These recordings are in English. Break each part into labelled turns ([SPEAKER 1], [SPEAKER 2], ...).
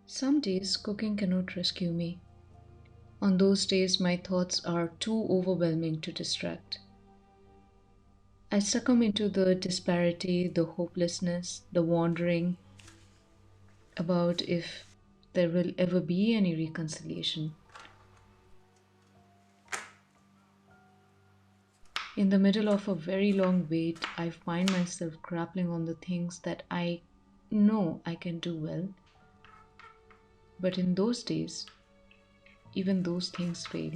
[SPEAKER 1] Some days cooking cannot rescue me. On those days, my thoughts are too overwhelming to distract. I succumb into the disparity, the hopelessness, the wondering about if there will ever be any reconciliation. In the middle of a very long wait, I find myself grappling on the things that I know I can do well, but in those days, even those things fail.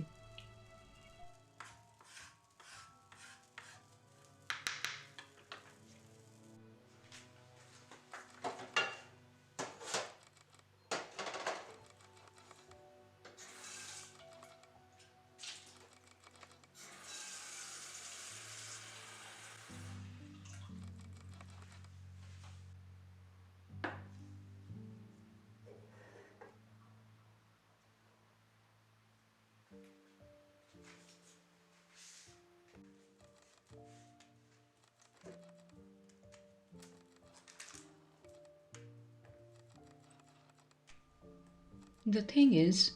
[SPEAKER 1] The thing is,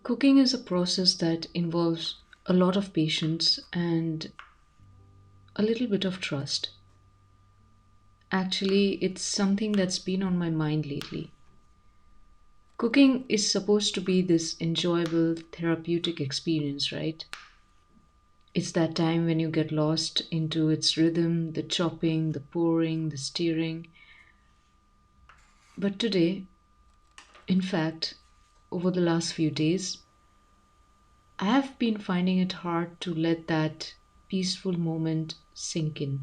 [SPEAKER 1] cooking is a process that involves a lot of patience and a little bit of trust. Actually, it's something that's been on my mind lately. Cooking is supposed to be this enjoyable, therapeutic experience, right? It's that time when you get lost into its rhythm, the chopping, the pouring, the stirring. But today, in fact, over the last few days, I have been finding it hard to let that peaceful moment sink in.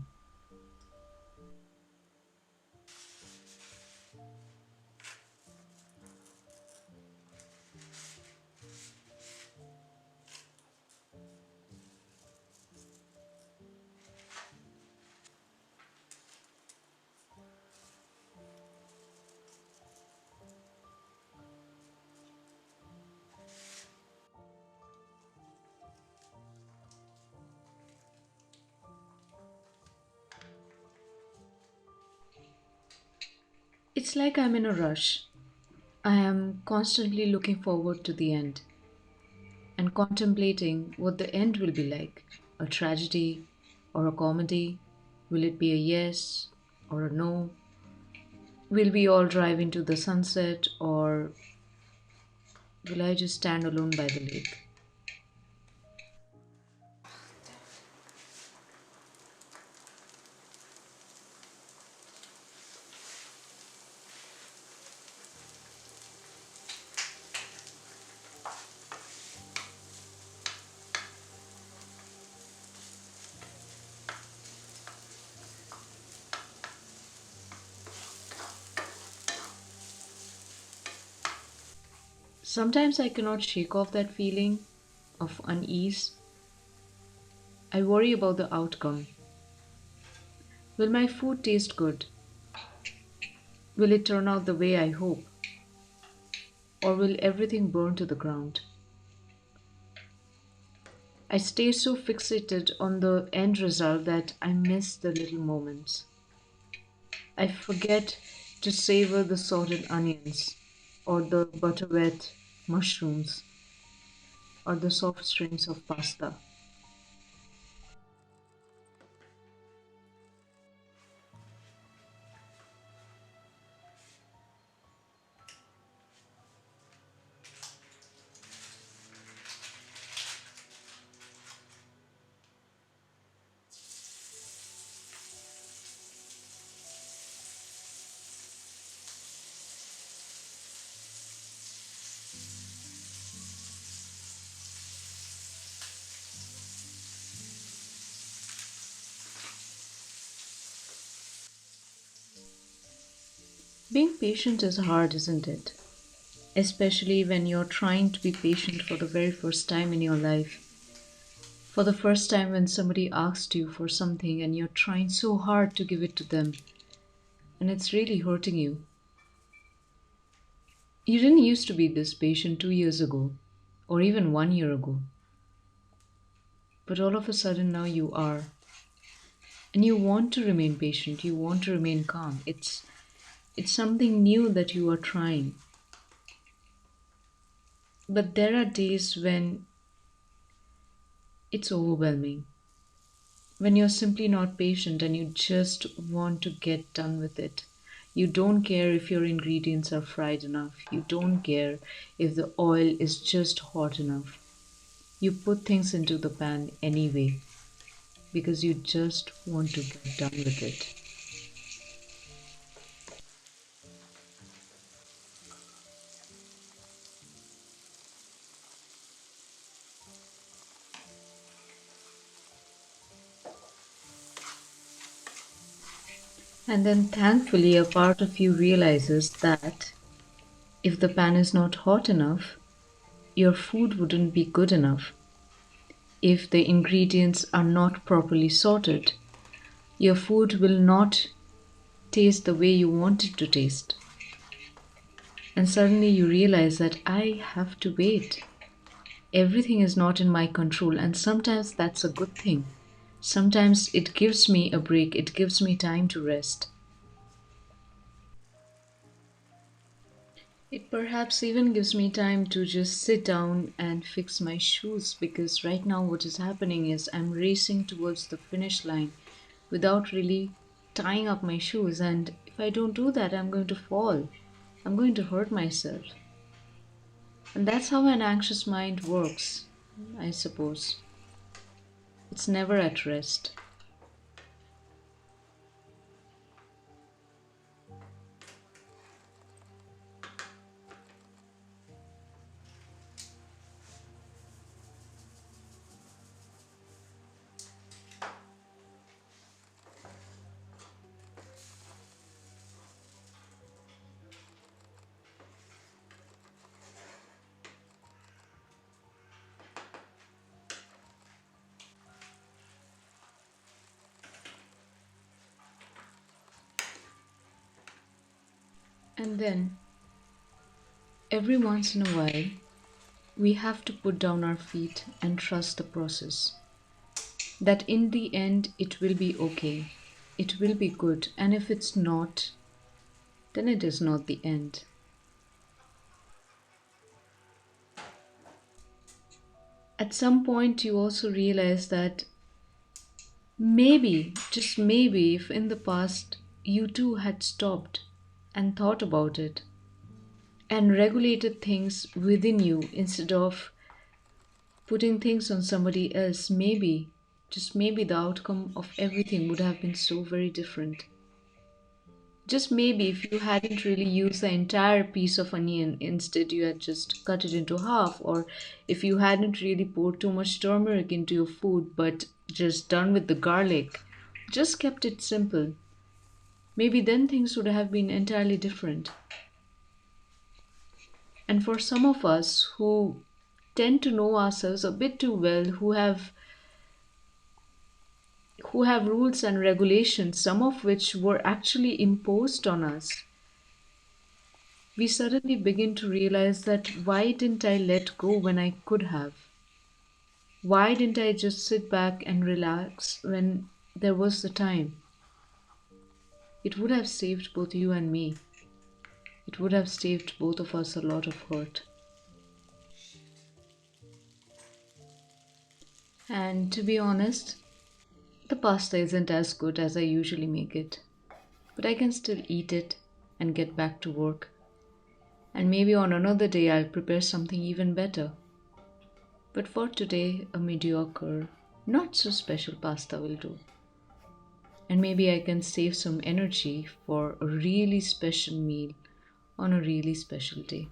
[SPEAKER 1] It's like I'm in a rush. I am constantly looking forward to the end and contemplating what the end will be like, a tragedy or a comedy. Will it be a yes or a no? Will we all drive into the sunset, or will I just stand alone by the lake? Sometimes I cannot shake off that feeling of unease. I worry about the outcome. Will my food taste good? Will it turn out the way I hope? Or will everything burn to the ground? I stay so fixated on the end result that I miss the little moments. I forget to savor the salted onions, or the butter wet mushrooms, or the soft strings of pasta. Being patient is hard, isn't it? Especially when you're trying to be patient for the very first time in your life. For the first time when somebody asks you for something and you're trying so hard to give it to them and it's really hurting you. You didn't used to be this patient 2 years ago or even 1 year ago, but all of a sudden now you are. And you want to remain patient, you want to remain calm. It's something new that you are trying. But there are days when it's overwhelming, when you're simply not patient and you just want to get done with it. You don't care if your ingredients are fried enough, you don't care if the oil is just hot enough. You put things into the pan anyway because you just want to get done with it. And then thankfully, a part of you realizes that if the pan is not hot enough, your food wouldn't be good enough. If the ingredients are not properly sorted, your food will not taste the way you want it to taste. And suddenly you realize that I have to wait. Everything is not in my control, and sometimes that's a good thing. Sometimes it gives me a break, it gives me time to rest. It perhaps even gives me time to just sit down and fix my shoes because right now what is happening is I'm racing towards the finish line without really tying up my shoes. And if I don't do that, I'm going to fall. I'm going to hurt myself. And that's how an anxious mind works, I suppose. It's never at rest. And then, every once in a while, we have to put down our feet and trust the process. That in the end, it will be okay. It will be good. And if it's not, then it is not the end. At some point, you also realize that maybe, just maybe, if in the past you too had stopped and thought about it and regulated things within you instead of putting things on somebody else, maybe, just maybe, the outcome of everything would have been so very different. Just maybe if you hadn't really used the entire piece of onion, instead you had just cut it into half, or if you hadn't really poured too much turmeric into your food but just done with the garlic, just kept it simple, maybe then things would have been entirely different. And for some of us who tend to know ourselves a bit too well, who have rules and regulations, some of which were actually imposed on us, we suddenly begin to realize that why didn't I let go when I could have? Why didn't I just sit back and relax when there was the time? It would have saved both you and me. It would have saved both of us a lot of hurt. And to be honest, the pasta isn't as good as I usually make it. But I can still eat it and get back to work. And maybe on another day I'll prepare something even better. But for today, a mediocre, not so special pasta will do. And maybe I can save some energy for a really special meal on a really special day.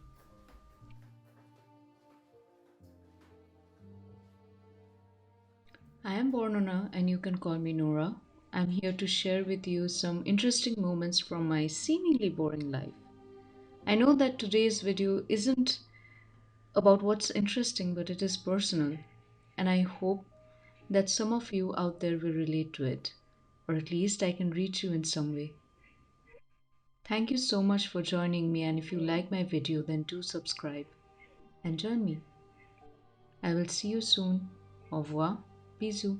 [SPEAKER 1] I am Bornona and you can call me Nora. I'm here to share with you some interesting moments from my seemingly boring life. I know that today's video isn't about what's interesting, but it is personal, and I hope that some of you out there will relate to it, or at least I can reach you in some way. Thank you so much for joining me, and if you like my video, then do subscribe and join me. I will see you soon. Au revoir. Bisous.